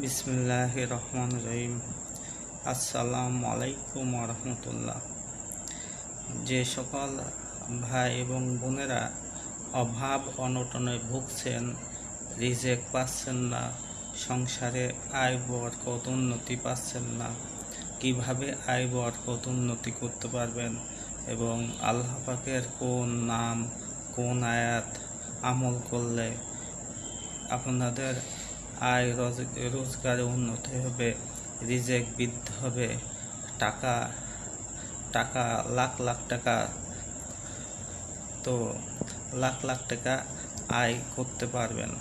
বিসমিল্লাহির রহমানির রহিম। আসসালামু আলাইকুম রহমতুল্লাহ। যে সকল ভাই এবং বোনেরা অভাব অনটনে ভুগছেন, রিজেক পাচ্ছেন না, সংসারে আয় বরকত উন্নতি পাচ্ছেন না, কিভাবে আয় বরকত উন্নতি করতে পারবেন এবং আল্লাহ পাকের কোন নাম কোন আয়াত আমল করলে আপনাদের আয় রোজগারে উন্নতি হবে, রিজেক বৃদ্ধি হবে, টাকা টাকা লাখ লাখ টাকা লাখ লাখ টাকা আয় করতে পারবেন।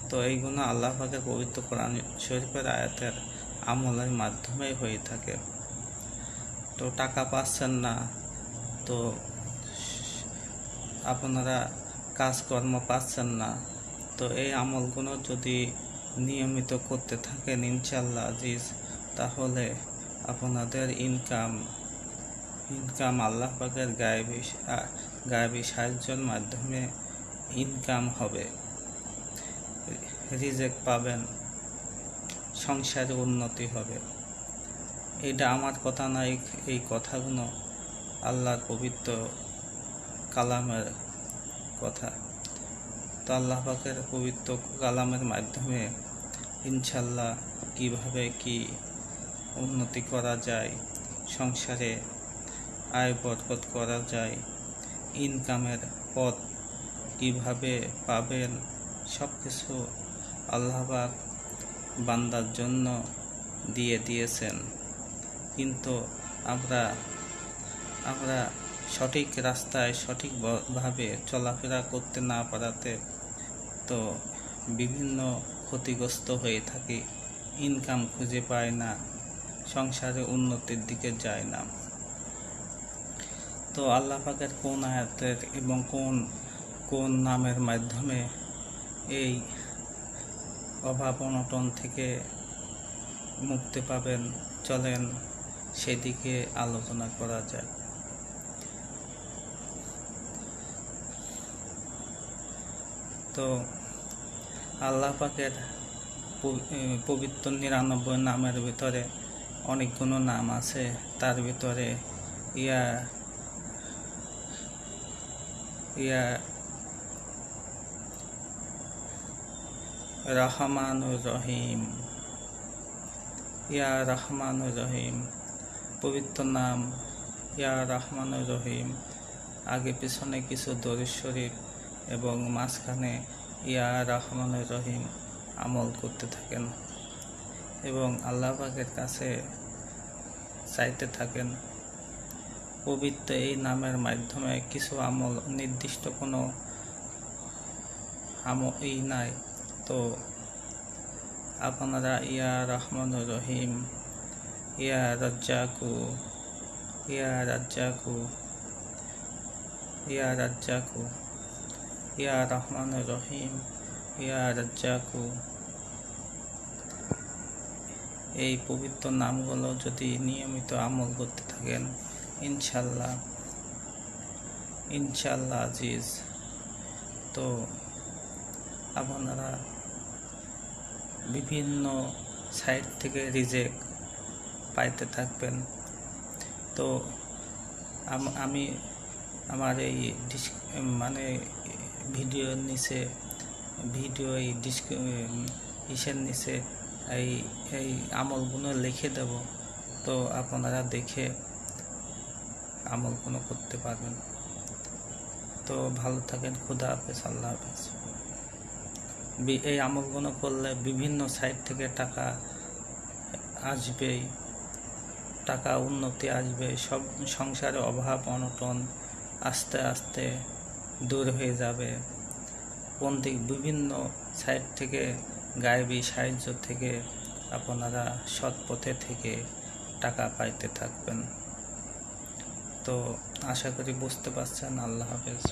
তো এইগুলো আল্লাহ পাকের পবিত্র কোরআন শরীফের আয়াতের আমলের মাধ্যমেই হয়ে থাকে। তো টাকা পাচ্ছেন না, তো আপনারা কাজকর্ম পাচ্ছেন না, তো এই আমলগুলো যদি নিয়মিত করতে থাকেন ইনশাআল্লাহ আজিজ, তাহলে আপনাদের ইনকাম আল্লাহ পাকের গায়েবী সাহায্যের মাধ্যমে ইনকাম হবে, রিজেক পাবেন, সংসারে উন্নতি হবে। এটা আমার কথা নয়, এই কথাগুলো আল্লাহর পবিত্র কালামের কথা। তো আল্লাহ পাকের পবিত্র কালামের মাধ্যমে ইনশাল্লাহ কিভাবে কি উন্নতি করা যায়, সংসারে আয় বরকত করা যায়, ইনকামের পথ কিভাবে পাবেন, সব কিছু আল্লাহ পাক বান্দার জন্য দিয়ে দিয়েছেন। কিন্তু আমরা সঠিক রাস্তায় সঠিকভাবে চলাফেরা করতে না পারাতে তো বিভিন্ন ক্ষতিগ্রস্ত হয়ে থাকি, ইনকাম খুঁজে পায় না, সংসারে উন্নতির দিকে যায় না। তো আল্লাহ পাকের কোন আয়াতের এবং কোন নামের মাধ্যমে এই অভাব অনটন থেকে মুক্তি পাবেন, চলেন সেদিকে আলোচনা করা যায়। তো আল্লাহ পাকের পবিত্র ৯৯ নামের ভিতরে অনেকগুলো নাম আছে। তার ভিতরে রহমানুর রহিম, রহমানুর রহিম পবিত্র নাম। রহমানুর রহিম আগে পিছনে কিছু দরুদ শরীফ এবং মাঝখানে রহমানুর রহিম আমল করতে থাকেন এবং আল্লাহ পাকের কাছে চাইতে থাকেন। পবিত্র এই নামের মাধ্যমে কিছু আমল, নির্দিষ্ট কোনো নাই। তো আপনারা রহমানুর রহিম, রাজ্জাকু, রহমানুর রহিম, রাজ্জাকু, এই পবিত্র নামগুলো যদি নিয়মিত আমল করতে থাকেন ইনশাল্লাহ আজিজ, তো আপনারা বিভিন্ন সাইট থেকে রিজেক পাইতে থাকবেন। তো আমি আমার এই ভিডিওর নিচে ইসের নিচে এই আমলগুলো লিখে দেব, তো আপনারা দেখে আমলগুলো করতে পারবেন। তো ভালো থাকেন, খুদা হাফেজ, আল্লাহ হাফেজ। এই আমলগুলো করলে বিভিন্ন সাইট থেকে টাকা আসবেই, টাকা উন্নতি আসবে, সব সংসারে অভাব অনটন আস্তে আস্তে দূর হয়ে যাবে। বিভিন্ন সাইট থেকে গায়েবী সাহায্য থেকে আপনারা সৎ পথে থেকে টাকা পাইতে থাকবেন। তো আশা করি বুঝতে পারছেন। আল্লাহ হাফেজ।